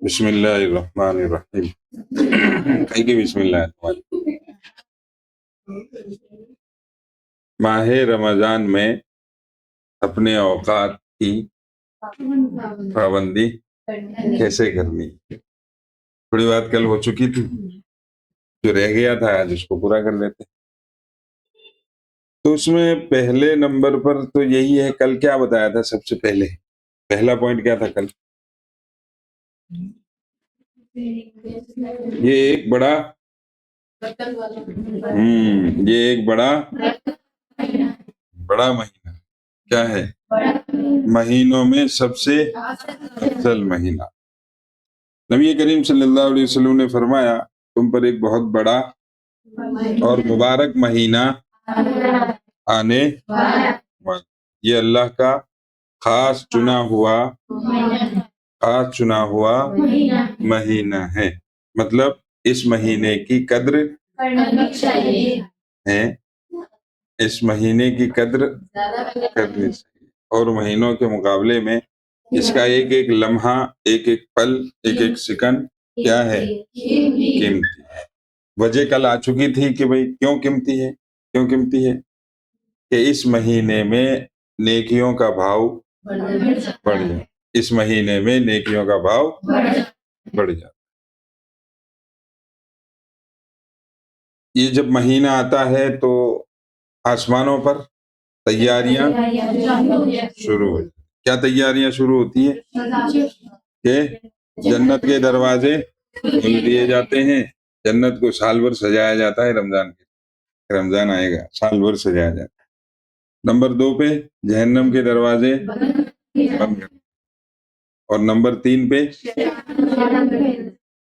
बिस्मिल्लाहिर्रहमानिर्रहीम। कहीं की बिस्मिल्लाह। माह रमजान में अपने औकात की पाबंदी कैसे करनी। थोड़ी बात कल हो चुकी थी, जो रह गया था आज उसको पूरा कर लेते। तो उसमें पहले नंबर पर तो यही है, कल क्या बताया था सबसे पहले, पहला पॉइंट क्या था कल? ये एक बड़ा ये एक बड़ा महीना क्या है? महीनों में सबसे अफजल महीना। नबी करीम सल्लल्लाहु अलैहि वसल्लम ने फरमाया, तुम पर एक बहुत बड़ा और मुबारक महीना आने वाला। ये अल्लाह का खास चुना हुआ महीना है। मतलब इस महीने की कद्र है, इस महीने की कद्र करनी चाहिए। और महीनों के मुकाबले में इसका एक एक लम्हा, एक एक पल, एक एक सेकंड क्या है? कीमती है। वजह कल आ चुकी थी कि भाई क्यों कीमती है? क्यों कीमती है? कि इस महीने में नेकियों का भाव बढ़ जाए। इस महीने में नेकियों का भाव बढ़ जाए। ये जब महीना आता है तो आसमानों पर तैयारियां शुरू हो। क्या तैयारियां शुरू होती है? कि जन्नत के दरवाजे खोल दिए जाते हैं। जन्नत को साल भर सजाया जाता है। रमजान आएगा, साल भर सजाया जाता है। नंबर 2 पे जहन्नम के दरवाजे बंद कर, और नंबर 3 पे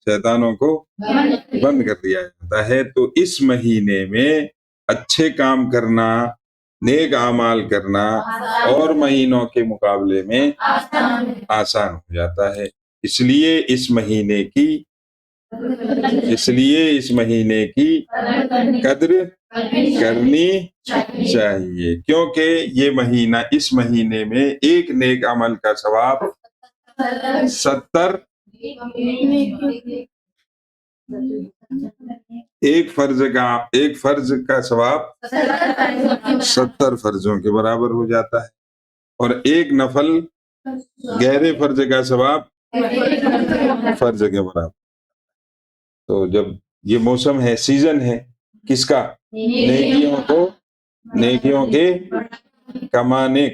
शैतानों को बंद कर दिया जाता है। तो इस महीने में अच्छे काम करना, नेक आमाल करना और महीनों के मुकाबले में आसान हो जाता है। इसलिए इस महीने की कद्र करनी चाहिए, क्योंकि ये महीना, इस महीने में एक नेक अमल का सवाब 70, एक फर्ज का सवाब 70 फर्जों के बराबर हो जाता है। और एक नफल गहरे फर्ज का सवाब फर्ज के बराबर। तो जब ये मौसम है, सीजन है किसका? नेकियों के कमाने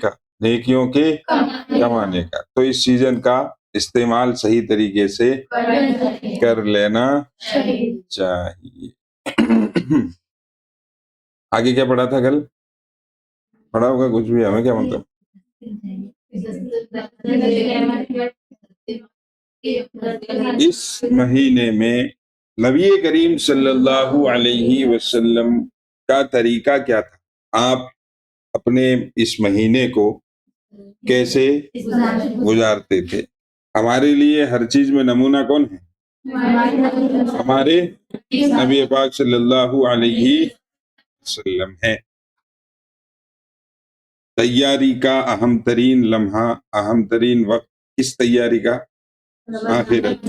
का, तो इस सीजन का इस्तेमाल सही तरीके से कर लेना चाहिए। आगे क्या पढ़ा था कल? पढ़ा होगा कुछ भी, हमें क्या मतलब। इस महीने में नबी करीम सल्लल्लाहु अलैहि वसल्लम का तरीका क्या था? आप अपने इस महीने को कैसे गुजारते थे? हमारे लिए हर चीज में नमूना कौन है? हमारे नबी पाक सल्लल्लाहु अलैहि वसल्लम है। तैयारी का अहम तरीन लम्हा, अहम तरीन वक्त किस तैयारी का? आखिरत,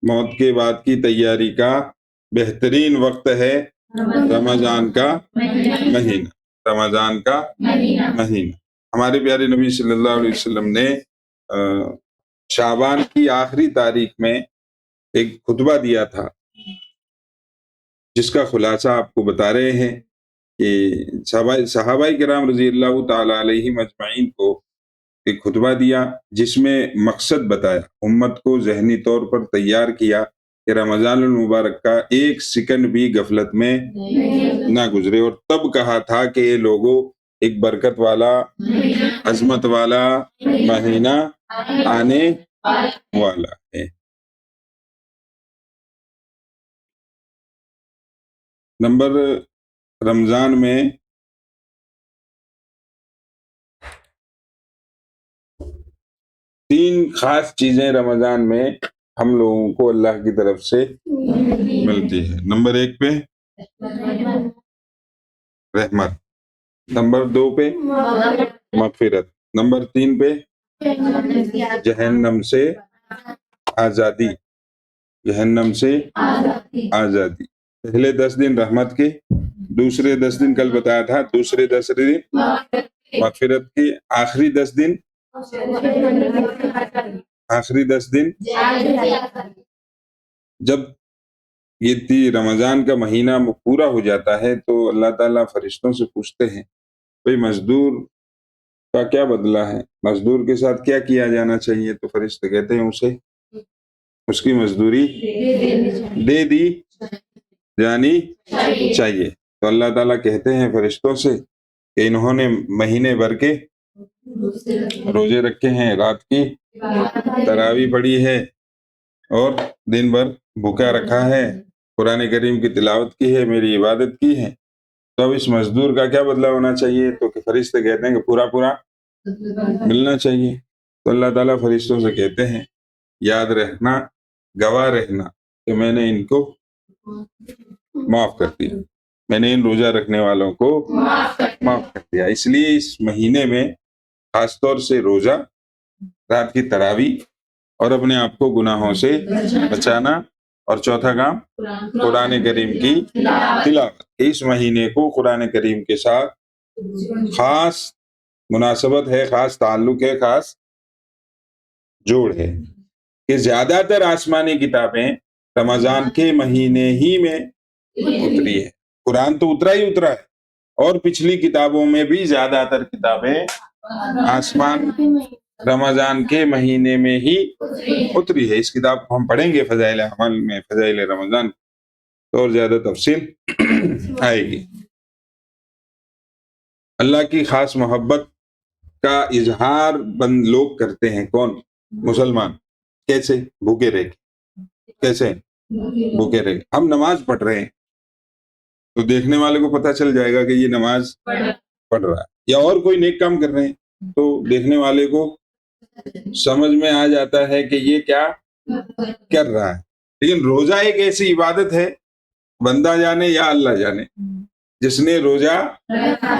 मौत के बाद की तैयारी का बेहतरीन वक्त है रमजान का महीना। हमारे प्यारे नबी सल्लल्लाहु अलैहि वसल्लम ने शाबान की आखिरी तारीख में एक खुतबा दिया था, जिसका खुलासा आपको बता रहे हैं कि सहाबाए किराम रज़ी अल्लाह ताला अलैहिम अजमाइन को एक खुतबा दिया, जिसमें मकसद बताया, उम्मत को ज़हनी तौर पर तैयार किया कि रमज़ानुल मुबारक का एक सेकंड भी गफलत में ना गुजरे। और तब कहा था कि ये लोगों, एक बरकत वाला, अजमत वाला महीना आने वाला है। नंबर रमजान में 3 खास चीजें रमजान में हम लोगों को अल्लाह की तरफ से मिलती है। नंबर 1 पे रहमत, नंबर 2 पे मगफिरत, नंबर 3 पे जहन्नम से आजादी, जहन्नम से आजादी। पहले 10 दिन रहमत के, दूसरे 10 दिन कल बताया था, दूसरे 10 दिन मगफिरत के, आखिरी 10 दिन जब ये रमजान का महीना पूरा हो जाता है तो अल्लाह ताला फरिश्तों से पूछते हैं, भाई मजदूर का क्या बदला है, मजदूर के साथ क्या किया जाना चाहिए? तो फरिश्ते कहते हैं उसे उसकी मजदूरी दे दी जानी चाहिए। तो अल्लाह ताला कहते हैं फरिश्तों से कि इन्होंने महीने भर के रोजे रखे हैं, रात की तरावी पढ़ी है और दिन भर भूखा रखा है, कुरान करीम की तिलावत की है, मेरी इबादत की है, तो अब इस मजदूर का क्या बदला होना चाहिए? तो फरिश्ते कहते हैं कि पूरा पूरा मिलना चाहिए। तो अल्लाह ताला फरिश्तों से कहते हैं, याद रखना, गवाह रहना कि मैंने इनको माफ कर दिया, मैंने इन रोजा रखने वालों को माफ कर दिया। इसलिए इस महीने में खासतौर से रोजा, रात की तरावी और अपने आप को गुनाहों से बचाना, और चौथा काम कुरान करीम की तिलावत। इस महीने को कुरान करीम के साथ खास मुनासबत है, खास ताल्लुक है, खास जोड़ है कि ज्यादातर आसमानी किताबें रमजान के महीने ही में उतरी है। कुरान तो उतरा ही उतरा है, और पिछली किताबों में भी ज्यादातर किताबें आसमान रमजान के महीने में ही उतरी है। इस किताब को हम पढ़ेंगे फजाइल अमल में, फजाइल रमजान, तो और ज्यादा तफसील आएगी। अल्लाह की खास मोहब्बत का इजहार बंद लोग करते हैं। कौन? मुसलमान। कैसे? भूखे रह के। कैसे भूखे रह के? हम नमाज पढ़ रहे हैं तो देखने वाले को पता चल जाएगा कि ये नमाज पढ़ रहा है, या और कोई नेक काम कर रहे हैं तो देखने वाले को समझ में आ जाता है कि ये क्या कर रहा है। लेकिन रोजा एक ऐसी इबादत है, बंदा जाने या अल्लाह जाने, जिसने रोजा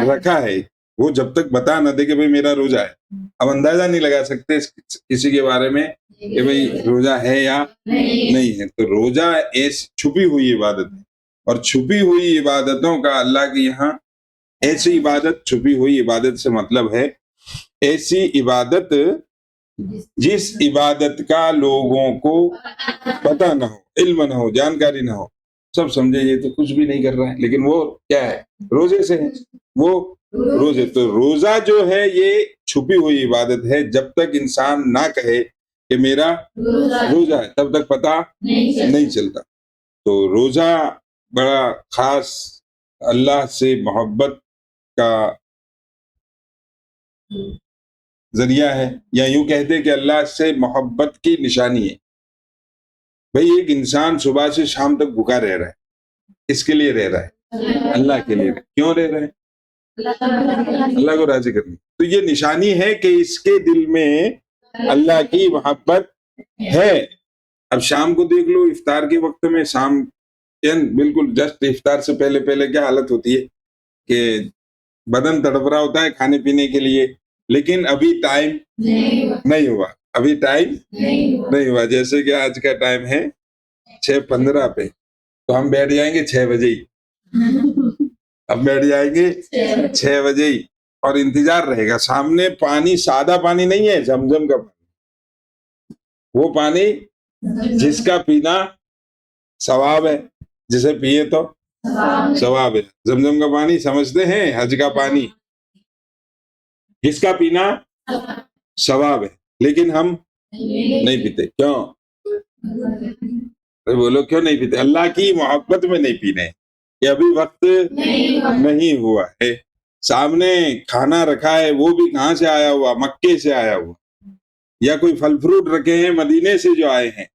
रखा है वो जब तक बता न दे कि भाई मेरा रोजा है, अब अंदाजा नहीं लगा सकते किसी के बारे में कि भाई रोजा है या नहीं है। तो रोजा ऐसी छुपी हुई इबादत है, और छुपी हुई इबादतों का अल्लाह की यहाँ ऐसी इबादत, छुपी हुई इबादत से मतलब है ऐसी इबादत जिस इबादत का लोगों को पता ना हो, इल्म ना हो, जानकारी ना हो, सब समझे ये तो कुछ भी नहीं कर रहा है, लेकिन वो क्या है? रोजे से है, वो रोजे। तो रोजा जो है ये छुपी हुई इबादत है। जब तक इंसान ना कहे कि मेरा रोजा है तब तक पता नहीं चलता। तो रोजा बड़ा खास अल्लाह से मोहब्बत का जरिया है, या यूं कहते कि अल्लाह से मोहब्बत की निशानी है। भाई एक इंसान सुबह से शाम तक भूखा रह रहा है, किसके लिए रह रहा है? अल्लाह के लिए। क्यों रह रहा है? अल्लाह को राजी करने। तो ये निशानी है कि इसके दिल में अल्लाह की मोहब्बत है। अब शाम को देख लो, इफ्तार के वक्त में, शाम बिल्कुल जस्ट इफ्तार से पहले पहले क्या हालत होती है कि बदन तड़प रहा होता है खाने पीने के लिए, लेकिन अभी टाइम नहीं हुआ, अभी टाइम नहीं हुआ। जैसे कि आज का टाइम है 6:15 पे, तो हम बैठ जाएंगे 6 बजे ही, अब बैठ जाएंगे 6 बजे ही, और इंतजार रहेगा। सामने पानी सादा पानी नहीं है, जमजम का पानी, वो पानी जिसका पीना सवाब है, जिसे पिए तो सवाब है। जमजम का पानी समझते हैं, हज का पानी, जिसका पीना सवाब है, लेकिन हम नहीं पीते। क्यों? बोलो क्यों नहीं पीते? अल्लाह की मोहब्बत में नहीं पीने, ये अभी वक्त नहीं हुआ है। सामने खाना रखा है, वो भी कहाँ से आया हुआ? मक्के से आया हुआ, या कोई फल फ्रूट रखे हैं मदीने से जो आए हैं,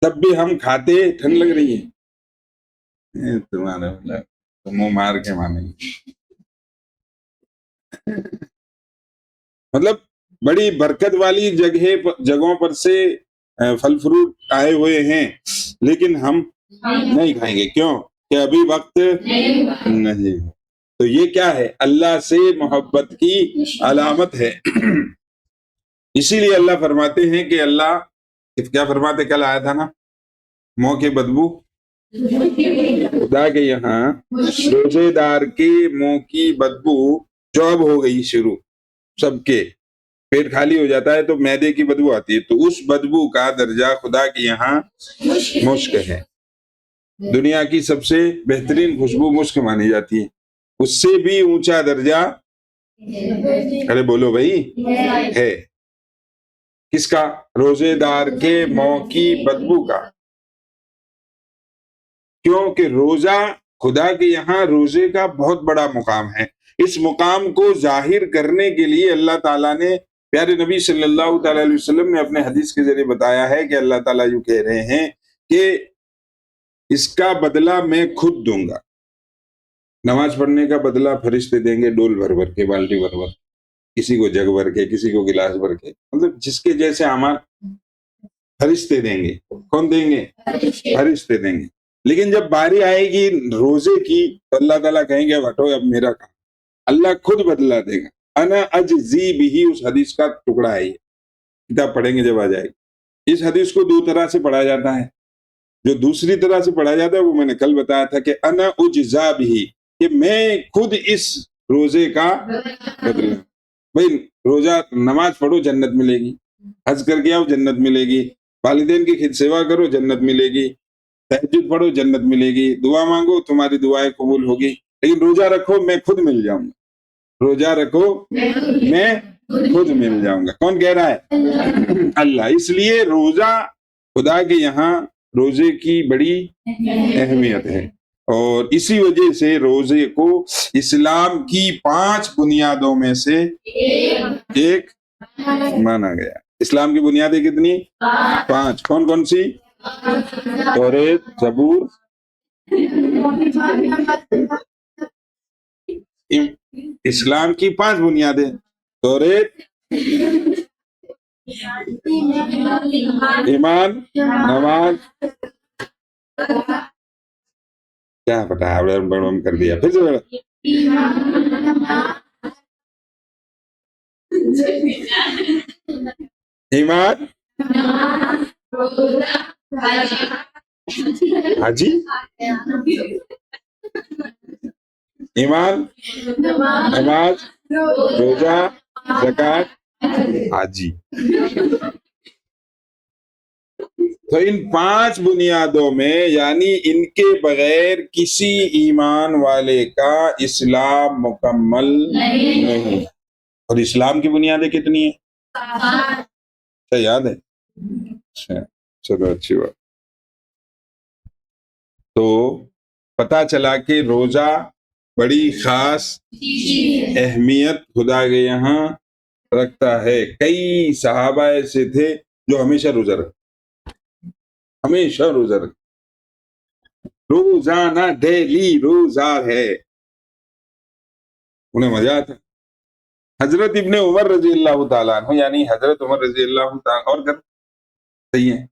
तब भी हम खाते, ठंड लग रही है तुम्हारा तो मुंह मार के मानेंगे। मतलब बड़ी बरकत वाली जगहों पर से फल फ्रूट आए हुए हैं, लेकिन हम नहीं खाएंगे। क्यों? कि अभी वक्त नहीं। तो ये क्या है? अल्लाह से मोहब्बत की अलामत है। इसीलिए अल्लाह फरमाते हैं कि अल्लाह क्या फरमाते, कल आया था ना, मुंह की बदबू खुदा के यहाँ, रोजेदार के मुंह की बदबू जो अब हो गई शुरू, सबके पेट खाली हो जाता है तो मैदे की बदबू आती है, तो उस बदबू का दर्जा खुदा के यहाँ मुश्क है। दुनिया की सबसे बेहतरीन खुशबू मुश्क मानी जाती है, उससे भी ऊंचा दर्जा, अरे बोलो भाई, है किसका? रोजेदार के मुंह की बदबू का। क्योंकि रोजा खुदा के यहाँ रोजे का बहुत बड़ा मुकाम है। इस मुकाम को जाहिर करने के लिए अल्लाह ताला ने, प्यारे नबी सल्लल्लाहु अलैहि वसल्लम ने अपने हदीस के जरिए बताया है कि अल्लाह ताला यूं कह रहे हैं कि इसका बदला मैं खुद दूंगा। नमाज पढ़ने का बदला फरिश्ते देंगे, डोल भर भर के, बाल्टी भर भर, किसी को जग भर के, किसी को गिलास भर के, मतलब जिसके जैसे अमाल फरिश्ते देंगे। कौन देंगे? फरिश्ते देंगे। लेकिन जब बारी आएगी रोजे की तो अल्लाह ताला कहेंगे हटो अब मेरा काम, अल्लाह खुद बदला देगा। अना अजजी बिही, उस हदीस का टुकड़ा है ये, किताब पढ़ेंगे जब आ जाएगी। इस हदीस को दो तरह से पढ़ा जाता है। जो दूसरी तरह से पढ़ा जाता है वो मैंने कल बताया था कि अना उजजा बिही, कि मैं खुद इस रोजे का बदला। भाई रोजा, नमाज पढ़ो जन्नत मिलेगी, हज करके आओ जन्नत मिलेगी, वालिदैन की सेवा करो जन्नत मिलेगी, तहज्जुद पढ़ो जन्नत मिलेगी, दुआ मांगो तुम्हारी दुआएं कबूल होगी। लेकिन रोजा रखो मैं खुद मिल जाऊंगा, रोजा रखो मैं खुद मिल जाऊंगा। कौन कह रहा है? अल्लाह। इसलिए रोजा खुदा के यहाँ रोजे की बड़ी अहमियत है, और इसी वजह से रोजे को इस्लाम की 5 बुनियादों में से एक माना गया। इस्लाम की बुनियादें कितनी? 5। कौन कौन सी? तौरेत, जबूर, इस्लाम की 5 बुनियादें, तौरेत, ईमान, नमाज, क्या पता है बड़म कर दिया फिर से। ईमान, हाजी, ईमान, नमाज, रोजा, ज़कात, हाजी। तो इन 5 बुनियादों में, यानी इनके बगैर किसी ईमान वाले का इस्लाम मुकम्मल नहीं। और इस्लाम की बुनियादें कितनी है? क्या याद है? अच्छा, चलो अच्छी बात। तो पता चला कि रोजा बड़ी खास अहमियत खुदा के यहाँ रखता है। कई सहाबा ऐसे थे जो हमेशा रोजा रखते, हमेशा रोजा रखते, रोजाना डेली रोजा है, उन्हें मजा आता। हजरत इब्ने उमर रजी अल्लाह ताला अन्हु, यानी हजरत उमर रजी अल्लाह ताला, और कर सही है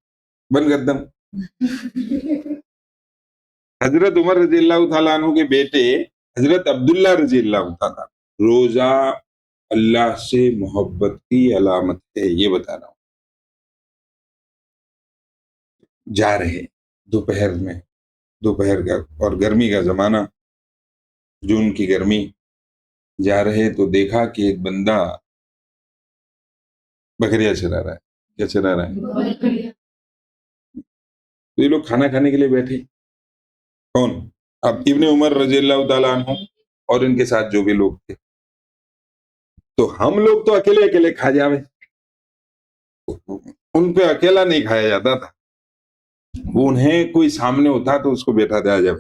बन गद्दम, हजरत उमर रजी अल्लाह ताला अन्हु के बेटे हजरत अब्दुल्ला रजी अल्लाह ताला, रोजा अल्लाह से मोहब्बत की अलामत है, ये बता रहा हूं। जा रहे दोपहर में, दोपहर का और गर्मी का जमाना, जून की गर्मी, जा रहे तो देखा कि एक बंदा बकरियां चरा रहा है। क्या चरा रहा है? तो ये लोग खाना खाने के लिए बैठे। कौन? अब इब्ने उमर रजी अल्लाह ताला अन्हु और इनके साथ जो भी लोग थे। तो हम लोग तो अकेले अकेले खा जावे, उन पे अकेला नहीं खाया जाता था। वो उन्हें कोई सामने होता तो उसको बैठा दिया जाए,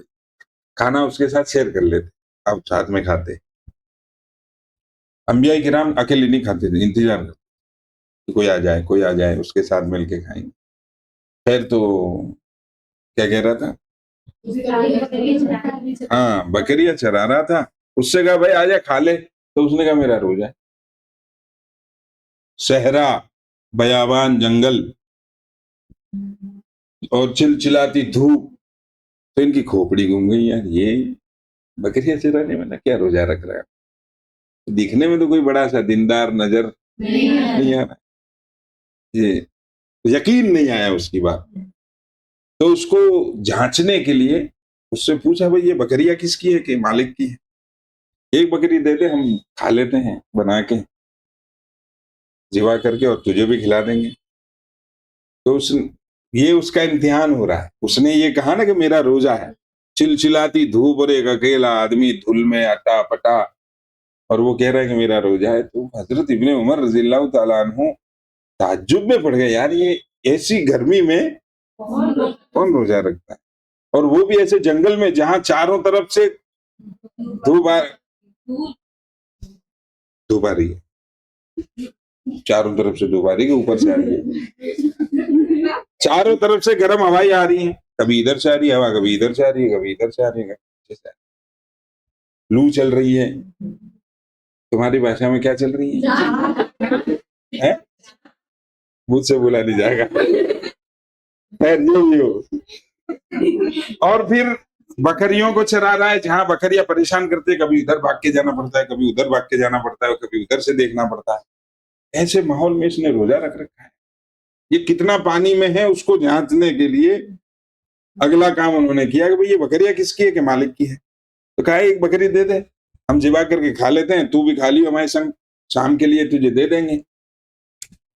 खाना उसके साथ शेयर कर लेते, अब साथ में खाते। अंबिया किराम अकेले नहीं खाते थे, इंतजार करते कोई आ जाए, कोई आ जाए, उसके साथ मिलके खाएंगे। खैर तो क्या कह रहा था? हाँ, बकरियां चरा रहा था। उससे कहा भाई आजा खा ले, तो उसने कहा मेरा रोजा है। सहरा, बयाबान जंगल और चिलचिलाती धूप, तो इनकी खोपड़ी घूम गई, यार ये बकरियां चराने में ना क्या रोजा रख रहा है। दिखने में तो कोई बड़ा सा दीनदार नजर नहीं आ रहा, ये यकीन नहीं आया उसकी बात। तो उसको जांचने के लिए उससे पूछा, भाई ये बकरियां किसकी है? कि मालिक की है। एक बकरी दे दे, हम खा लेते हैं बना के, जिवा करके, और तुझे भी खिला देंगे। तो ये उसका इम्तिहान हो रहा है। उसने ये कहा ना कि मेरा रोजा है। चिलचिलाती धूप और एक अकेला आदमी धुल में अटा पटा, और वो कह रहा है कि मेरा रोजा है। तो हजरत इब्ने उमर रज़ियल्लाहु ताला अन्हु ताज्जुब में पड़ गए, यार ये ऐसी गर्मी में कौन रोजा रखता है? और वो भी ऐसे जंगल में जहां चारों तरफ से धूप आ रही है, चारों तरफ से धूप आ रही है, ऊपर से आ रही है, चारों तरफ से गर्म हवाई आ रही है, कभी इधर से आ रही है हवा, कभी इधर से आ रही है, कभी इधर से आ रही है, लू चल रही है। तुम्हारी भाषा में क्या चल रही है? मुझसे बोला नहीं जाएगा। खैर जो भी हो। और फिर बकरियों को चरा रहा है, जहां बकरियां परेशान करते, कभी इधर भाग के जाना पड़ता है, कभी उधर भाग के जाना पड़ता है, कभी उधर से देखना पड़ता है। ऐसे माहौल में इसने रोजा रख रखा है। ये कितना पानी में है उसको जांचने के लिए अगला काम उन्होंने किया कि भाई ये बकरियां किसकी है? कि मालिक की है। तो कहा एक बकरी दे दे, हम जिबा करके खा लेते हैं, तू भी खा लियो हमारे संग, शाम के लिए तुझे दे देंगे।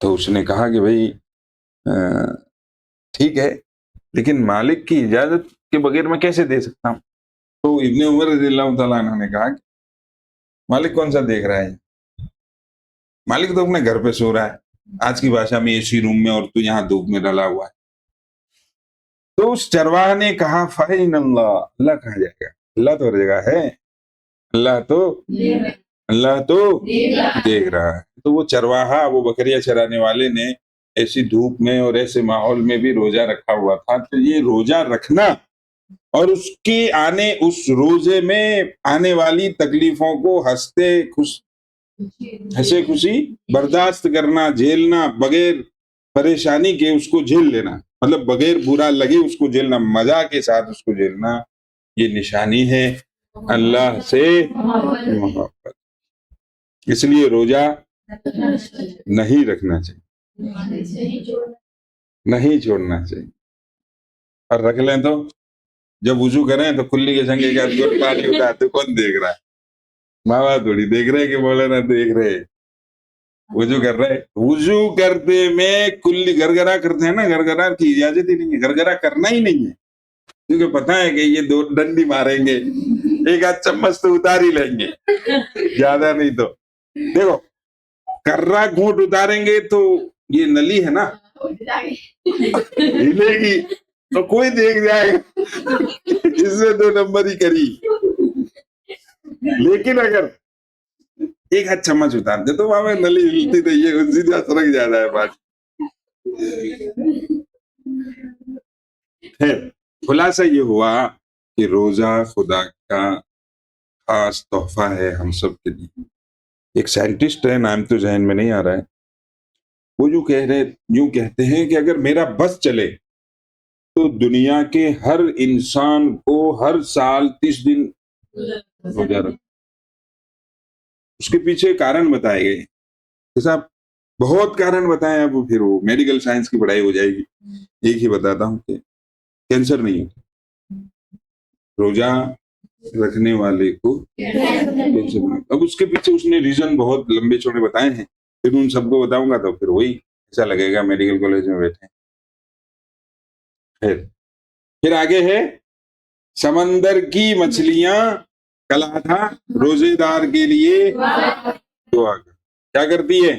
तो उसने कहा कि भाई ठीक है, लेकिन मालिक की इजाजत के बगैर मैं कैसे दे सकता हूँ? तो इब्ने उमर रज़ियल्लाहु ताला अन्हु ने कहा, मालिक कौन सा देख रहा है? मालिक तो अपने घर पे सो रहा है, आज की भाषा में एसी रूम में, और तू यहाँ धूप में डला हुआ है। तो उस चरवाहा ने कहा, फाइन अल्लाह, अल्लाह कहाँ जाएगा? अल्लाह तो हर जगह है, अल्लाह तो देख रहा है। तो वो चरवाहा, वो बकरियां चराने वाले ने ऐसी धूप में और ऐसे माहौल में भी रोजा रखा हुआ था। तो ये रोजा रखना और उस रोजे में आने वाली तकलीफों को हंसे खुशी बर्दाश्त करना, झेलना, बगैर परेशानी के उसको झेल लेना, मतलब बगैर बुरा लगे उसको झेलना, मजा के साथ उसको झेलना, ये निशानी है अल्लाह से मोहब्बत। इसलिए रोजा नहीं रखना चाहिए, नहीं छोड़ना चाहिए। और रख लें तो जब वुजू करें तो कुल्ली के संगे क्या पानी उठाते, कौन देख रहा है? माँ बाप थोड़ी देख रहे कि बोले ना देख रहे। वुजू कर रहे, वुजू करते में कुल्ली गरगरा करते हैं ना, गरगरा की इजाजत ही नहीं है, गरगरा करना ही नहीं है, क्योंकि पता है कि ये दो डंडी मारेंगे, एक आध चम्मच तो उतार ही लेंगे, ज्यादा नहीं। तो देखो, कर्रा घूंट उतारेंगे तो ये नली है ना, हिलेगी तो कोई देख जाएगा, इससे 2 नंबर ही करी। लेकिन अगर एक हाथ चम्मच उतार दे तो वहां नली हिलती नहीं है, सीधा सरक जाता है बात। खुलासा ये हुआ कि रोजा खुदा का खास तोहफा है हम सब के लिए। एक साइंटिस्ट है, नाम तो जहन में नहीं आ रहा है, वो यूं कहते हैं कि अगर मेरा बस चले तो दुनिया के हर इंसान को हर साल 30 दिन रोजा रख। उसके पीछे कारण बताए गए, जैसा बहुत कारण बताए। अब फिर वो मेडिकल साइंस की पढ़ाई हो जाएगी। एक ही बताता हूँ कि कैंसर नहीं होता रोजा रखने वाले को, कैंसर नहीं। अब उसके पीछे उसने रीजन बहुत लंबे चौड़े बताए हैं, फिर उन सबको बताऊंगा तो फिर वही ऐसा लगेगा मेडिकल कॉलेज में बैठे। फिर आगे है, समंदर की मछलियां कला था रोजेदार के लिए दुआ कर, क्या करती है?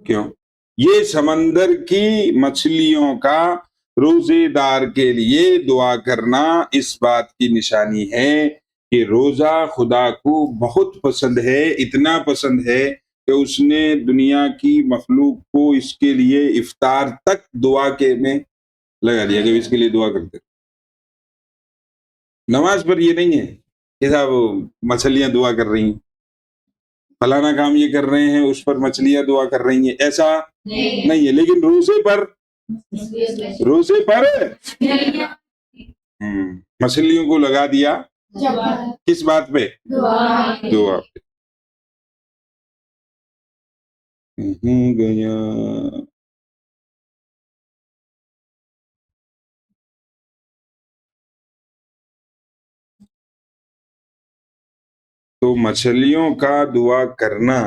क्यों? ये समंदर की मछलियों का रोजेदार के लिए दुआ करना इस बात की निशानी है कि रोजा खुदा को बहुत पसंद है, इतना पसंद है कि उसने दुनिया की मखलूक को इसके लिए इफ्तार तक दुआ के में लगा दिया कि इसके लिए दुआ करते। नमाज पर ये नहीं है कि साहब मछलियां दुआ कर रही हैं, फलाना काम ये कर रहे हैं, उस पर मछलियां दुआ कर रही हैं, ऐसा नहीं है। लेकिन रोजे पर मछलियों को लगा दिया, किस बात पे? दुआ पे। कहीं गया। तो मछलियों का दुआ करना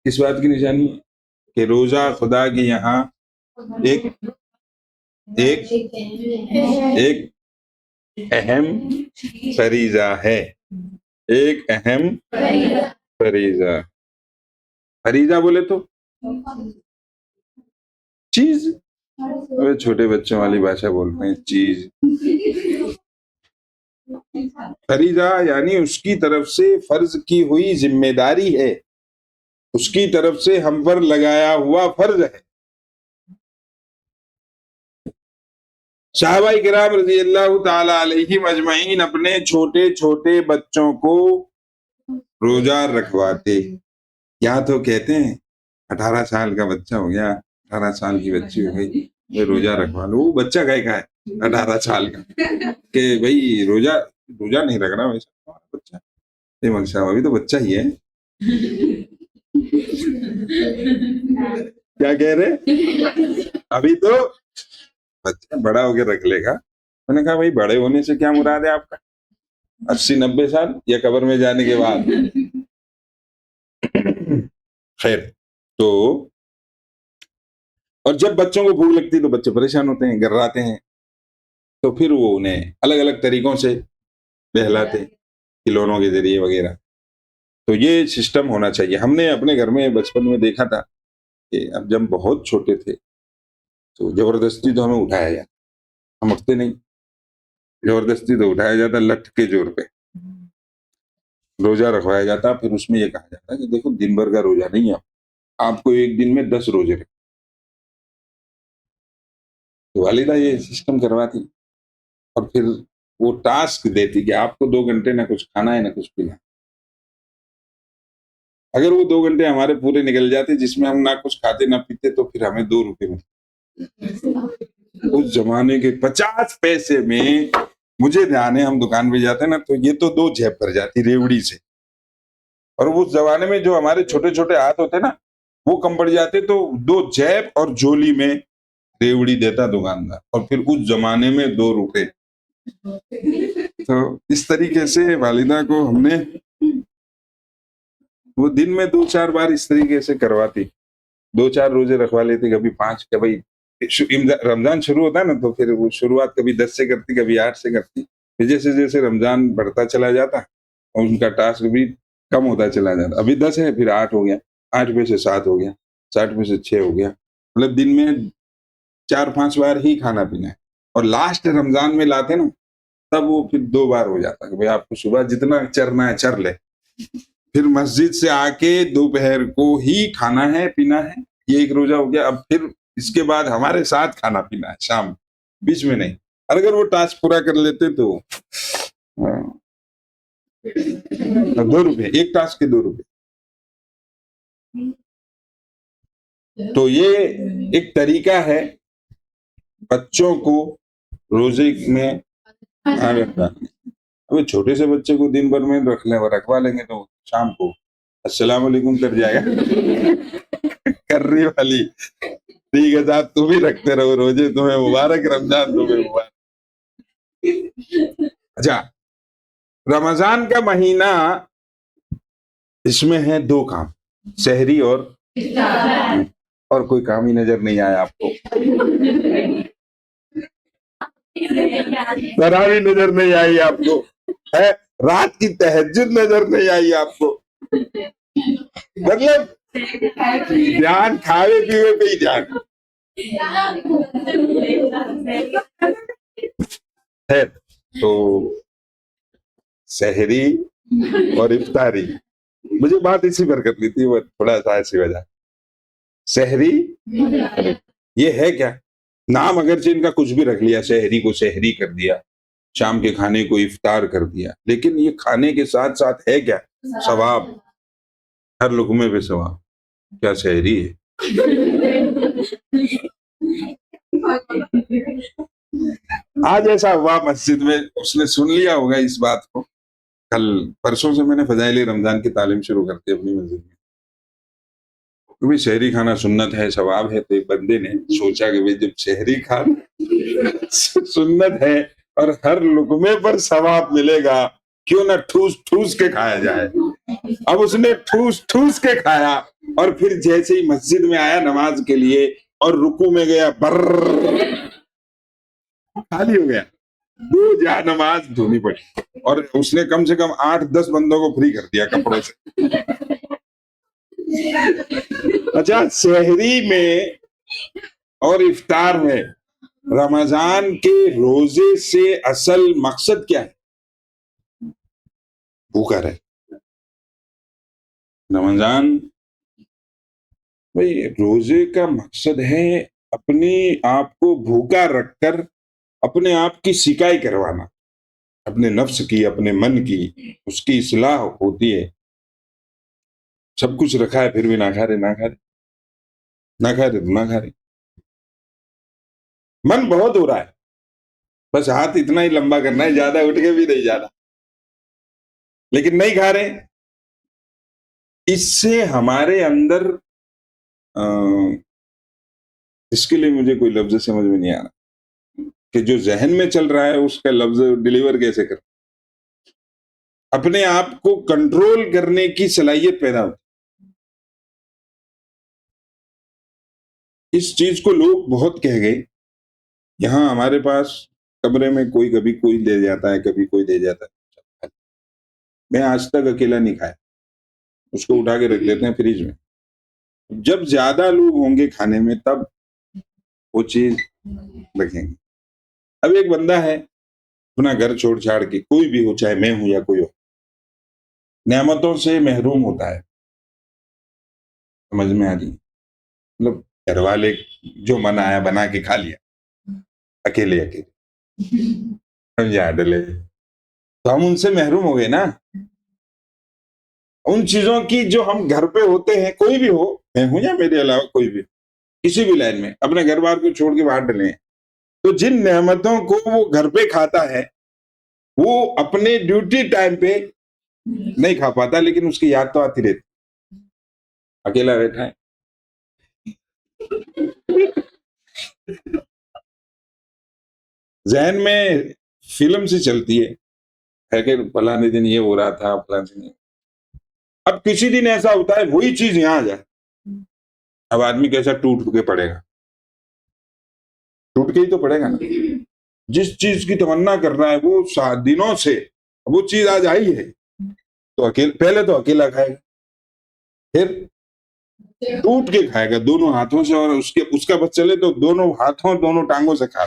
किस बात की निशानी है? कि रोजा खुदा के यहाँ एक एक एक अहम फरीजा है। एक अहम फरीजा। फरीजा बोले तो चीज। अबे छोटे बच्चों वाली भाषा बोलते हैं, चीज। फरीजा यानी उसकी तरफ से फर्ज की हुई जिम्मेदारी है, उसकी तरफ से हम पर लगाया हुआ फर्ज है। साहबाई किराम रज़ी अल्लाह ताला अलैहिम अजमईन अपने छोटे छोटे बच्चों को रोजा रखवाते। यहाँ तो कहते हैं 18 साल का बच्चा हो गया, 18 साल की बच्ची हो गई, ये रोजा रखवा लो। वो बच्चा कहे का है 18 साल का कि भाई रोजा रोजा नहीं रख रहा वैसा बच्चा। मौलवी साहब अभी तो बच्चा ही है। क्या कह रहे? अभी तो बच्चा, बड़ा होकर रख लेगा। मैंने कहा भाई बड़े होने से क्या मुराद है आपका? 80-90 साल या कब्र में जाने के बाद? खैर, तो और जब बच्चों को भूख लगती है तो बच्चे परेशान होते हैं, गर्राते हैं, तो फिर वो उन्हें अलग अलग तरीकों से बहलाते, खिलौनों के जरिए वगैरह। तो ये सिस्टम होना चाहिए। हमने अपने घर में बचपन में देखा था कि अब जब बहुत छोटे थे तो जबरदस्ती तो हमें उठाया जाता, हम उठते नहीं, जबरदस्ती तो उठाया जाता, लठ के जोर पे रोजा रखवाया जाता। फिर उसमें ये कहा जाता कि देखो दिन भर का रोजा नहीं है, आपको एक दिन में 10 रोजे रख। तो वालिदा ये सिस्टम करवाती और फिर वो टास्क देती कि आपको 2 घंटे ना कुछ खाना है ना कुछ पीना। अगर वो 2 घंटे हमारे पूरे निकल जाते जिसमें हम ना कुछ खाते ना पीते तो फिर हमें 2 रुपए मिलते। उस जमाने के 50 पैसे में मुझे ध्यान है, हम दुकान पे जाते ना तो ये तो 2 जेब भर जाती रेवड़ी से। और उस जमाने में जो हमारे छोटे छोटे हाथ होते ना वो कम पड़ जाते, तो 2 जेब और झोली में रेवड़ी देता दुकानदार, और फिर उस जमाने में 2 रुपए। तो इस तरीके से वालिदा को हमने वो दिन में 2-4 बार इस तरीके से करवाती, 2-4 रोजे रखवा लेती, कभी 5। क्या भाई रमजान शुरू होता है ना तो फिर वो शुरुआत कभी 10 से करती, कभी 8 से करती। फिर जैसे जैसे रमजान बढ़ता चला जाता और उनका टास्क भी कम होता चला जाता। अभी 10 है, फिर 8 हो गया, 8 में से 7 हो गया, 7 में से 6 हो गया। मतलब दिन में 4-5 बार ही खाना पीना है। और लास्ट रमजान में लाते ना तब वो फिर 2 बार हो जाता कि भाई आपको सुबह जितना चरना है चर ले, फिर मस्जिद से आके दोपहर को ही खाना है पीना है। ये एक रोजा हो गया। अब फिर इसके बाद हमारे साथ खाना पीना है शाम, बीच में नहीं। और अगर वो टास्क पूरा कर लेते तो 2 रुपए, एक टास्क के 2 रुपए। तो ये एक तरीका है बच्चों को रोजे में रखना। अबे छोटे से बच्चे को दिन भर में रखवा लेंगे तो शाम को अस्सलाम वालेकुम कर जाएगा। कर्री वाली, ठीक है साहब तुम ही रखते रहो रोजे, तुम्हें मुबारक रमजान, तुम्हें मुबारक। अच्छा, रमजान का महीना, इसमें है 2 काम, सहरी और कोई काम ही नजर नहीं आया आपको? तरावी नजर नहीं आई आपको है? रात की तहज्जुद नजर नहीं आई आपको? मतलब ध्यान खावे पीवे पे ही ध्यान है। तो सहरी और इफ्तारी, मुझे बात इसी पर करनी थी, वो थोड़ा सा ऐसी वजह। सहरी ये है क्या? नाम अगरचे इनका कुछ भी रख लिया, सहरी को सहरी कर दिया, शाम के खाने को इफ्तार कर दिया, लेकिन ये खाने के साथ साथ है क्या? सवाब, हर लुकमे पे सवाब। क्या सहरी है? आज ऐसा हुआ मस्जिद में, उसने सुन लिया होगा इस बात को। कल परसों से मैंने फजाइल रमजान की तालीम शुरू कर दी अपनी मस्जिद में। भाई शहरी खाना सुन्नत है, सवाब है, तो एक बंदे ने सोचा कि भाई जब शहरी खाना सुन्नत है और हर लुकमे पर सवाब मिलेगा, क्यों ना ठूस ठूस के खाया जाए। अब उसने ठूस ठूस के खाया और फिर जैसे ही मस्जिद में आया नमाज के लिए और रुकू में गया, बर्र खाली हो गया। दो जा नमाज धोनी पड़ी और उसने कम से कम 8-10 बंदों को फ्री कर दिया कपड़ों से। अच्छा, शहरी में और इफ्तार में रमजान के रोजे से असल मकसद क्या है? भूखा रहे। रमजान भाई रोजे का मकसद है अपने आप को भूखा रखकर अपने आप की सिकाई करवाना, अपने नफ्स की, अपने मन की, उसकी इस्लाह होती है। सब कुछ रखा है फिर भी ना खा रहे, ना खा रहे, ना खा रहे तो ना खा रहे। मन बहुत हो रहा है, बस हाथ इतना ही लंबा करना है, ज्यादा उठ के भी नहीं जाना, लेकिन नहीं खा रहे। इससे हमारे अंदर इसके लिए मुझे कोई लफ्ज समझ में नहीं आ रहा कि जो जहन में चल रहा है उसका लफ्ज डिलीवर कैसे कर, अपने आप को कंट्रोल करने की सलाहियत पैदा होती। इस चीज को लोग बहुत कह गए। यहां हमारे पास कमरे में कोई कभी कोई दे जाता है, कभी कोई दे जाता है। मैं आज तक अकेला नहीं खाया, उसको उठा के रख देते हैं फ्रिज में। जब ज्यादा लोग होंगे खाने में तब वो चीज रखेंगे। अब एक बंदा है अपना घर छोड़ छाड़ के, कोई भी हो, चाहे मैं हूं या कोई हो, नेमतों से महरूम होता है। समझ में आ रही है? मतलब घर वाले जो मन आया बना के खा लिया, अकेले अकेले समझा डले, तो हम उनसे महरूम हो गए ना। उन चीजों की जो हम घर पे होते हैं, कोई भी हो, मैं हूं या मेरे अलावा कोई भी, किसी भी लाइन में अपने घर बार को छोड़ के बाहर डले हैं, तो जिन नेमतों को वो घर पे खाता है वो अपने ड्यूटी टाइम पे नहीं खा पाता, लेकिन उसकी याद तो आती रहती। अकेला बैठा है, जहन में फिल्म सी चलती है कि फलाने दिन ये हो रहा था, फलाने दिन। अब किसी दिन ऐसा होता है वही चीज यहां आ जाए, अब आदमी कैसा टूट के पड़ेगा, टूट के ही तो पड़ेगा ना। जिस चीज की तमन्ना कर रहा है वो दिनों से, वो चीज आज आई है, तो अकेले, पहले तो अकेला खाएगा, फिर टूट के खाएगा दोनों हाथों से, और उसके उसका बस चले तो दोनों हाथों दोनों टांगों से खा।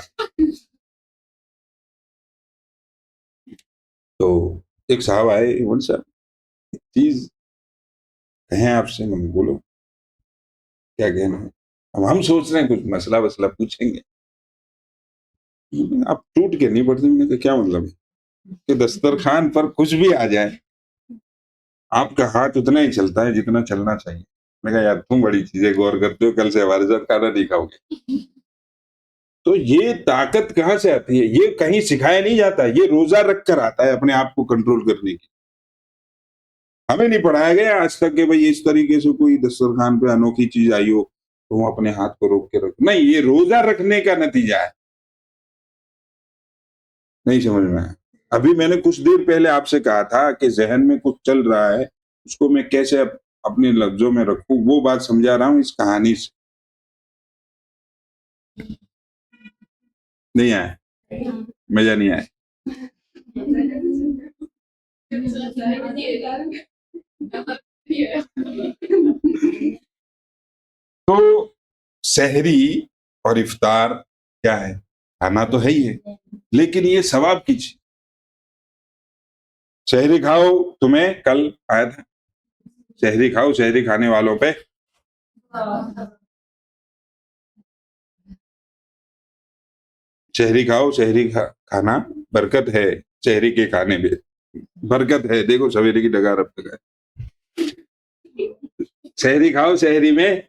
तो एक साहब आए, बोले साहब चीज कहें आपसे, मैं बोलो क्या कहना है। अब हम सोच रहे हैं कुछ मसला वसला पूछेंगे, आप टूट के नहीं पड़ते। मैंने कहा क्या मतलब है कि दस्तरखान पर कुछ भी आ जाए आपका हाथ उतना ही चलता है जितना चलना चाहिए। मैंने कहा यार तुम बड़ी चीजें गौर करते हो, कल से हमारे साथ खाना नहीं खाओगे। तो ये ताकत कहाँ से आती है? ये कहीं सिखाया नहीं जाता, ये रोजा रख कर आता है अपने आप को कंट्रोल करने की। हमें नहीं पढ़ाया गया आज तक कि भाई इस तरीके से कोई दस्तरखान पे अनोखी चीज आई हो तो वो अपने हाथ को रोक के रखो, नहीं, ये रोजा रखने का नतीजा है। नहीं समझ में आया? अभी मैंने कुछ देर पहले आपसे कहा था कि जहन में कुछ चल रहा है, उसको मैं कैसे अपने लफ्जों में रखूं, वो बात समझा रहा हूं इस कहानी से। नहीं आया? मजा नहीं आया? तो सहरी और इफ्तार क्या है? खाना तो है ही है, लेकिन ये सवाब की चीज। सहरी खाओ, तुम्हें कल आया था, सहरी खाओ, सहरी खाने वालों पे सहरी खाओ, सहरी खाना बरकत है, सहरी के खाने में बरकत है। देखो सवेरे की डगार अब तक है, सहरी खाओ, सहरी में।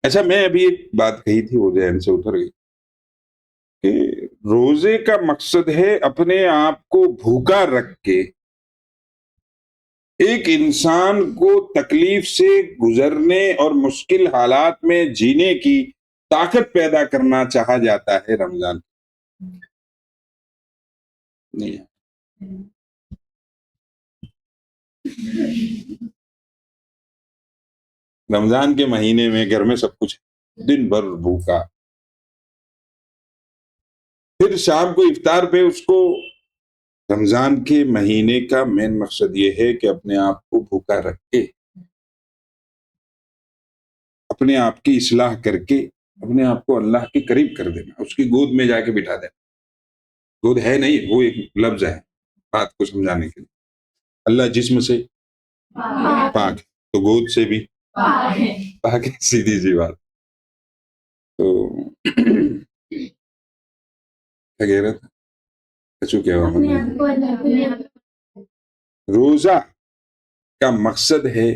अच्छा, मैं अभी एक बात कही थी वो जहन से उतर गई कि रोजे का मकसद है अपने आप को भूखा रख के एक इंसान को तकलीफ से गुजरने और मुश्किल हालात में जीने की ताकत पैदा करना चाहा जाता है रमजान नहीं। रमजान के महीने में घर में सब कुछ दिन भर भूखा, फिर शाम को इफ्तार पे उसको, रमजान के महीने का मेन मकसद ये है कि अपने आप को भूखा रख के, अपने आप की इस्लाह करके अपने आप को अल्लाह के करीब कर देना, उसकी गोद में जाके बिठा देना। गोद है नहीं, वो एक लफ्ज है बात को समझाने के लिए। अल्लाह जिस्म से पाक है तो गोद से भी पाक है, सीधी सी बात। तो क्या कह रहा था? कछु क्या हुआ? रोजा का मकसद है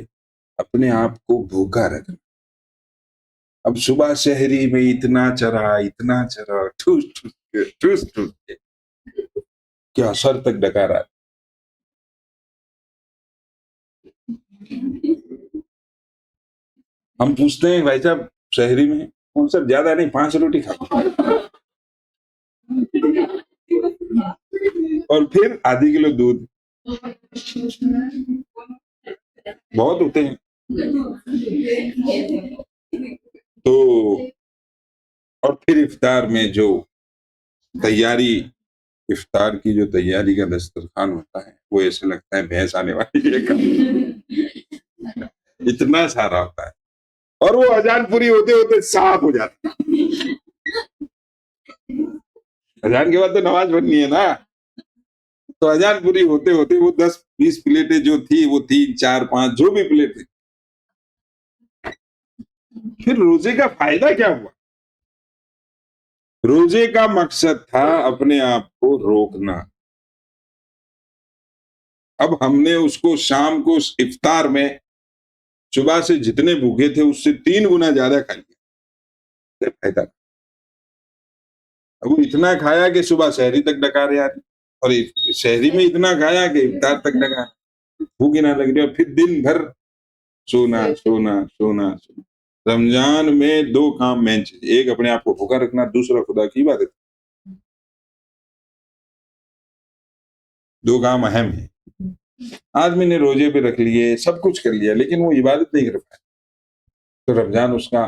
अपने आप को भूखा रखना। अब सुबह शहरी में इतना चरा ठूस ठूस के क्या सर तक डकारा। हम पूछते हैं भाई साहब शहरी में कौन सर ज्यादा नहीं 5 रोटी खा और फिर आधी किलो दूध, बहुत होते हैं। तो और फिर इफ्तार में जो तैयारी, इफ्तार की जो तैयारी का दस्तरखान होता है वो ऐसे लगता है भैंस आने वाली है। इतना सारा होता है और वो अजान पूरी होते होते साफ हो जाता है। अजान के बाद तो नमाज पढ़नी है ना, तो अजान पूरी होते होते वो 10-20 प्लेटें जो थी वो 3-4-5 जो भी प्लेट थी। फिर रोजे का फायदा क्या हुआ? रोजे का मकसद था अपने आप को रोकना। अब हमने उसको शाम को इफ्तार में सुबह से जितने भूखे थे उससे 3 गुना ज्यादा खा लिया। फायदा, अब वो इतना खाया कि सुबह शहरी तक डकार आ रही और शहरी में इतना खाया कि इफ्तार तक डकार, भूख ही ना लग रही। और फिर दिन भर सोना सोना सोना सोना। रमजान में 2 काम मेन चीज, एक अपने आप को भूखा रखना, दूसरा खुदा की इबादत। 2 काम अहम है। आदमी ने रोजे पे रख लिए, सब कुछ कर लिया, लेकिन वो इबादत नहीं कर पाया, तो रमजान उसका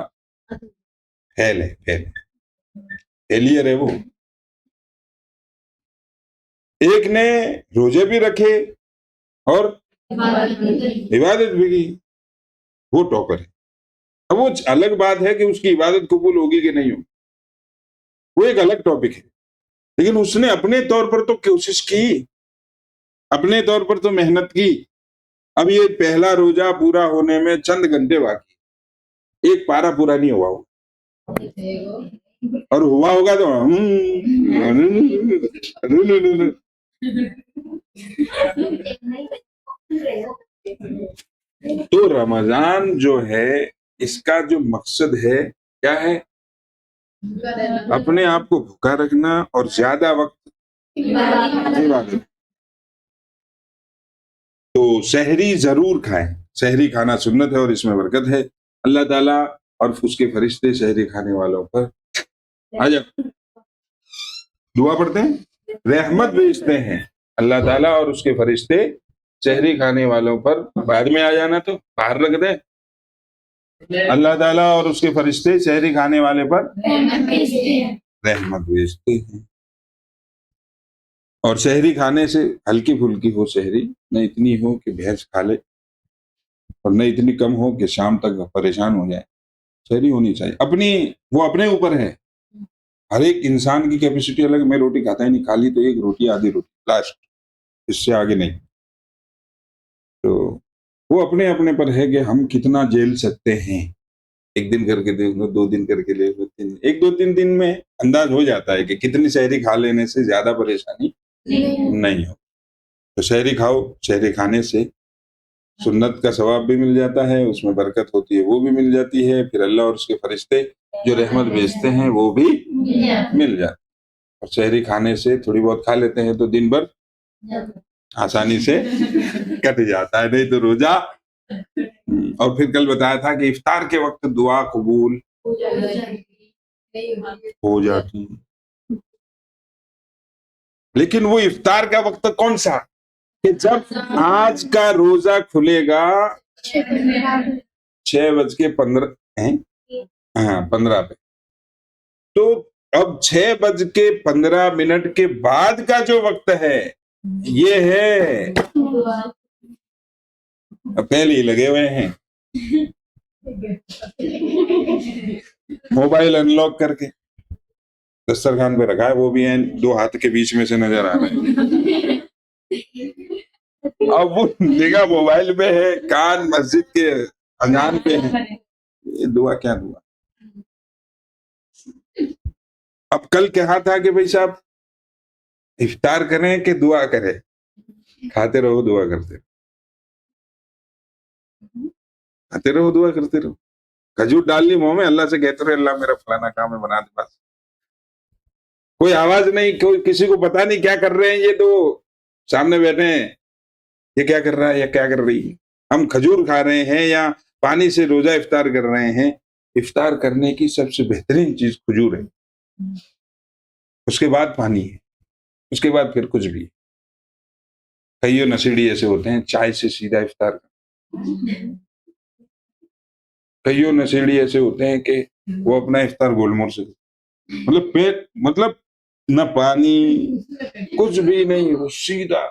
फेल है, फेलियर है वो। एक ने रोजे भी रखे और इबादत भी की, वो टॉपर है। अब वो अलग बात है कि उसकी इबादत कबूल होगी कि नहीं होगी, वो एक अलग टॉपिक है। लेकिन उसने अपने तौर पर तो कोशिश की, अपने तौर पर तो मेहनत की। अब ये पहला रोजा पूरा होने में चंद घंटे बाकी, एक पारा पूरा नहीं हुआ होगा, और हुआ होगा तो तो रमजान जो है इसका जो मकसद है क्या है? अपने आप को भूखा रखना और ज्यादा वक्त इबादत। तो सहरी जरूर खाएं, सहरी खाना सुन्नत है और इसमें बरकत है। अल्लाह ताला और उसके फरिश्ते सहरी खाने वालों पर आजा दुआ पढ़ते हैं, रहमत भेजते हैं। अल्लाह ताला और उसके फरिश्ते सहरी खाने वालों पर, बाद में आ जाना तो बाहर रख दे। अल्लाह ताला और उसके फरिश्ते सहरी खाने वाले पर रहमत भेजते हैं। और सहरी खाने से हल्की फुल्की हो सहरी, न इतनी हो कि भैंस खा ले और न इतनी कम हो कि शाम तक परेशान हो जाए। सहरी होनी चाहिए अपनी, वो अपने ऊपर है। हर एक इंसान की कैपेसिटी अलग। मैं रोटी खाता ही नहीं, खा ली तो 1 रोटी आधी रोटी लास्ट, इससे आगे नहीं। तो वो अपने अपने पर है कि हम कितना झेल सकते हैं। 1 दिन करके देख लो, 2 दिन करके देख लो, 3 1 2 3 दिन में अंदाज हो जाता है कि कितनी सहरी खा लेने से ज्यादा परेशानी नहीं हो। तो सहरी खाओ, सहरी खाने से सुन्नत का सवाब भी मिल जाता है, उसमें बरकत होती है वो भी मिल जाती है, फिर अल्लाह और उसके फरिश्ते जो रहमत भेजते हैं वो भी मिल जाती है। और सहरी खाने से थोड़ी बहुत खा लेते हैं तो दिन भर आसानी से कट जाता है, नहीं तो रोजा। और फिर कल बताया था कि इफ्तार के वक्त दुआ कबूल हो जाती है। लेकिन वो इफ्तार का वक्त कौन सा, कि जब आज का रोजा खुलेगा 6:15 है, हाँ 15 पे, तो अब 6:15 के बाद का जो वक्त है ये है, पहले ही लगे हुए हैं मोबाइल अनलॉक करके, दस्तरखान पे रखा है, वो भी है 2 हाथ के बीच में से नजर आ रहे हैं। अब वो निगाह मोबाइल पे है, कान मस्जिद के अजान पे है, ये दुआ क्या दुआ। अब कल कहा था कि भाई साहब इफ्तार करें कि दुआ करें, खाते रहो दुआ करते रहो, खाते रहो दुआ करते रहो। खजूर डाल ली मुंह में, अल्लाह से कहते रहे अल्लाह मेरा फलाना काम है बना दे, बस। कोई आवाज नहीं, कोई किसी को पता नहीं क्या कर रहे हैं ये, तो सामने बैठे हैं, ये क्या कर रहा है या क्या कर रही है। हम खजूर खा रहे हैं या पानी से रोजा इफ्तार कर रहे हैं। इफ्तार करने की सबसे बेहतरीन चीज खजूर है, उसके बाद पानी है, उसके बाद फिर कुछ भी। कईयों नशेड़ी ऐसे होते हैं चाय से सीधा इफ्तार, कईयों नशेड़ी ऐसे होते हैं कि वो अपना इफ्तार गोलमोर से, मतलब पेट, मतलब न पानी कुछ भी नहीं, वो सीधा।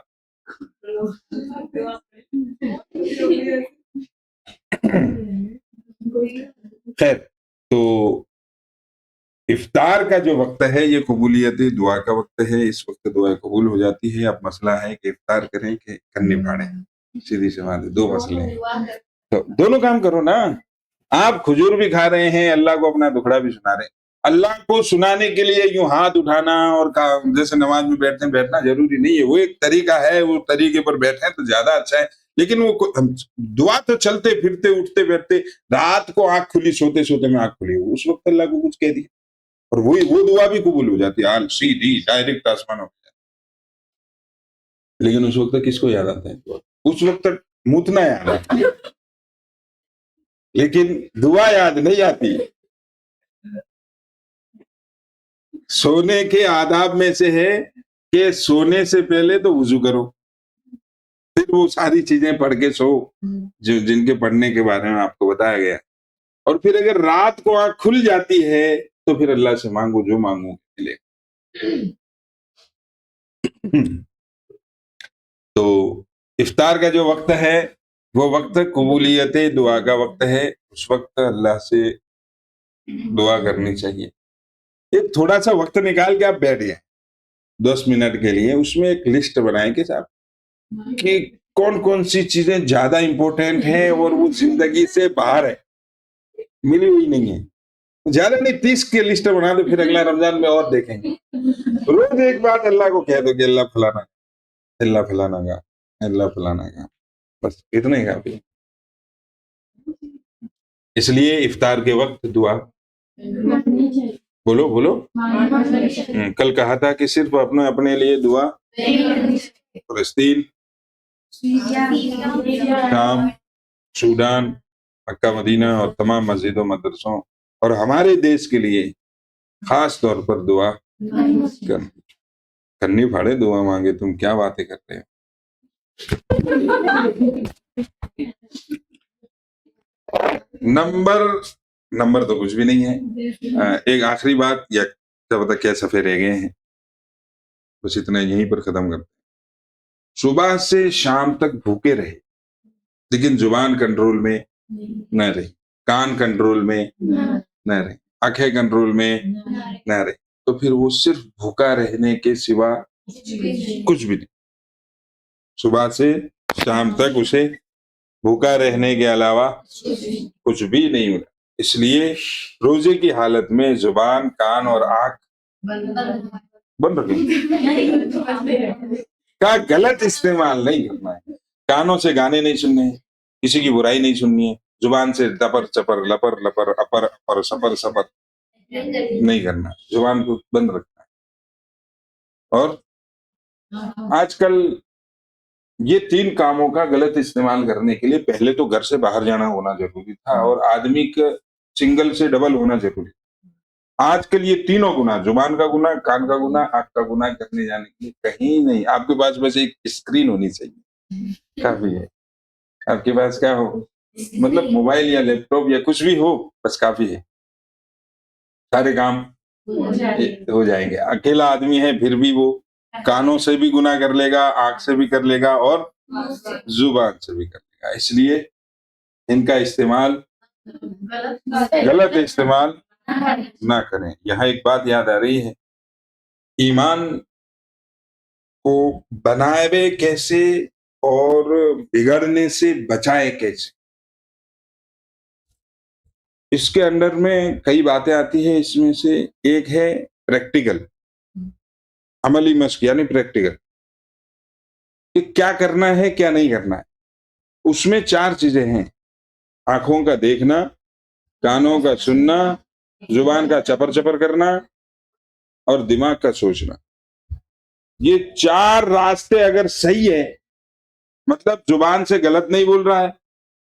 खैर, तो इफ्तार का जो वक्त है ये कबूलियत दुआ का वक्त है, इस वक्त दुआ कबूल हो जाती है। अब मसला है कि इफ्तार करें कि कन्नी फाड़े, सीधी सी बात है, 2 मसले हैं। तो दोनों काम करो ना, आप खजूर भी खा रहे हैं, अल्लाह को अपना दुखड़ा भी सुना रहे हैं। अल्लाह को सुनाने के लिए यूं हाथ उठाना और जैसे नमाज में बैठते हैं बैठना जरूरी नहीं है, वो एक तरीका है, वो तरीके पर बैठे तो ज्यादा अच्छा है। लेकिन वो दुआ तो चलते फिरते उठते बैठते, रात को आंख खुली सोते सोते में आंख खुली, उस वक्त अल्लाह को कुछ कह दिया और वो दुआ भी कबूल हो जाती है, सीधी डायरेक्ट आसमानों में। लेकिन उस वक्त किसको याद आता है? उस वक्त मुतना याद आता है, लेकिन दुआ याद नहीं आती। सोने के आदाब में से है कि सोने से पहले तो वुजू करो, फिर वो सारी चीजें पढ़ के सो जो जिनके पढ़ने के बारे में आपको बताया गया। और फिर अगर रात को आंख खुल जाती है तो फिर अल्लाह से मांगो, जो मांगो मिले। तो इफ्तार का जो वक्त है वो वक्त कबूलियत दुआ का वक्त है, उस वक्त अल्लाह से दुआ करनी चाहिए। एक थोड़ा सा वक्त निकाल के आप बैठ गए 10 मिनट के लिए, उसमें एक लिस्ट बनाएं कि साहब कि कौन कौन सी चीजें ज्यादा इंपॉर्टेंट हैं और वो जिंदगी से बाहर है, मिली हुई नहीं है। ज्यादा नहीं, 30 की लिस्ट बना दो, फिर अगला रमजान में और देखेंगे। रोज एक बात अल्लाह को कह दो कि अल्लाह फलाना, अल्लाह फलाना का, अल्लाह फलाना का, बस इतना ही काफी। इसलिए इफ्तार के वक्त दुआ बोलो बोलो। कल कहा था कि सिर्फ अपने अपने लिए दुआ, फलस्तीन, शाम, सूडान, मक्का मदीना और तमाम मस्जिदों मदरसों और हमारे देश के लिए खास तौर पर दुआ करनी फाड़े, दुआ मांगे, तुम क्या बातें करते हो। नंबर तो कुछ भी नहीं है। एक आखिरी बात, या क्या पता क्या सफे रह गए हैं, बस इतना यहीं पर खत्म करते हैं। सुबह से शाम तक भूखे रहे लेकिन जुबान कंट्रोल में न रही, कान कंट्रोल में न रहे, आंखें कंट्रोल में न रहे, तो फिर वो सिर्फ भूखा रहने के सिवा कुछ भी नहीं। सुबह से शाम तक उसे भूखा रहने के अलावा कुछ भी नहीं मिला। इसलिए रोजे की हालत में जुबान, कान और आंख बंद रखें, का गलत इस्तेमाल नहीं करना है। कानों से गाने नहीं सुनने हैं, किसी की बुराई नहीं सुननी है, जुबान से दपर चपर लपर लपर अपर और सपर सपर नहीं करना, जुबान को बंद रखना है। और आजकल ये 3 कामों का गलत इस्तेमाल करने के लिए पहले तो घर से बाहर जाना होना जरूरी था और आदमी का सिंगल से डबल होना जरूरी। आजकल ये तीनों गुना, जुबान का गुना, कान का गुना, आंख का गुना करने जाने के लिए कहीं नहीं। आपके पास बस एक स्क्रीन होनी चाहिए, काफी है। आपके पास क्या हो, मतलब मोबाइल या लैपटॉप या कुछ भी हो, बस काफी है, सारे काम हो जाएंगे। अकेला आदमी है फिर भी वो कानों से भी गुनाह कर लेगा, आंख से भी कर लेगा और जुबान से भी कर लेगा। इसलिए इनका इस्तेमाल, गलत इस्तेमाल ना करें। यहाँ एक बात याद आ रही है, ईमान को बनाए कैसे और बिगड़ने से बचाए कैसे, इसके अंदर में कई बातें आती है। इसमें से एक है प्रैक्टिकल, अमली मश्क यानी प्रैक्टिकल, कि क्या करना है क्या नहीं करना है। उसमें 4 चीजें हैं, आंखों का देखना, कानों का सुनना, जुबान का चपर चपर करना और दिमाग का सोचना। ये 4 रास्ते अगर सही है, मतलब जुबान से गलत नहीं बोल रहा है,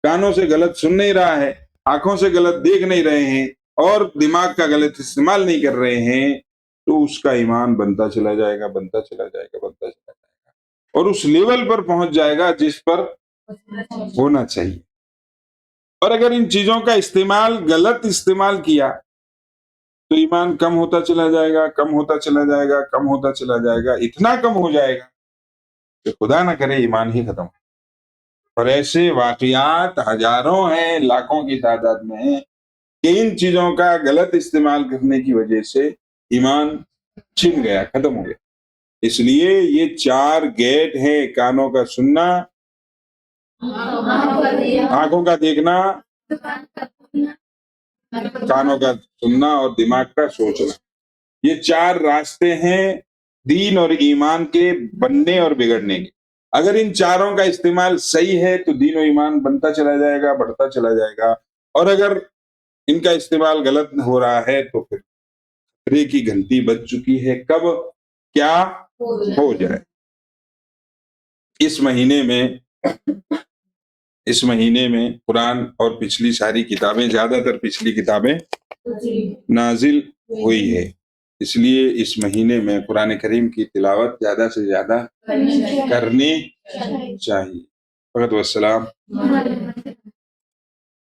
कानों से गलत सुन नहीं रहा है, आंखों से गलत देख नहीं रहे हैं और दिमाग का गलत इस्तेमाल नहीं कर रहे हैं, तो उसका ईमान बनता चला जाएगा, बनता चला जाएगा, बनता चला जाएगा और उस लेवल पर पहुंच जाएगा जिस पर होना चाहिए। और अगर इन चीजों का इस्तेमाल, गलत इस्तेमाल किया, तो ईमान कम होता चला जाएगा, कम होता चला जाएगा, कम होता चला जाएगा, इतना कम हो जाएगा कि खुदा ना करे ईमान ही खत्म। और ऐसे वाकयात हजारों हैं, लाखों की तादाद में हैं कि इन चीजों का गलत इस्तेमाल करने की वजह से ईमान छिन गया, खत्म हो गया। इसलिए ये 4 गेट हैं, कानों का सुनना, आंखों का देखना, कानों का सुनना और दिमाग का सोचना। ये 4 रास्ते हैं दीन और ईमान के बनने और बिगड़ने के। अगर इन चारों का इस्तेमाल सही है तो दीन और ईमान बनता चला जाएगा, बढ़ता चला जाएगा। और अगर इनका इस्तेमाल गलत हो रहा है तो फिर खतरे की घंटी बज चुकी है, कब क्या हो जाए। इस महीने में कुरान और पिछली सारी किताबें, ज्यादातर पिछली किताबें नाजिल हुई है, इसलिए इस महीने में कुरान करीम की तिलावत ज्यादा से ज्यादा करनी चाहिए। वस्सलाम।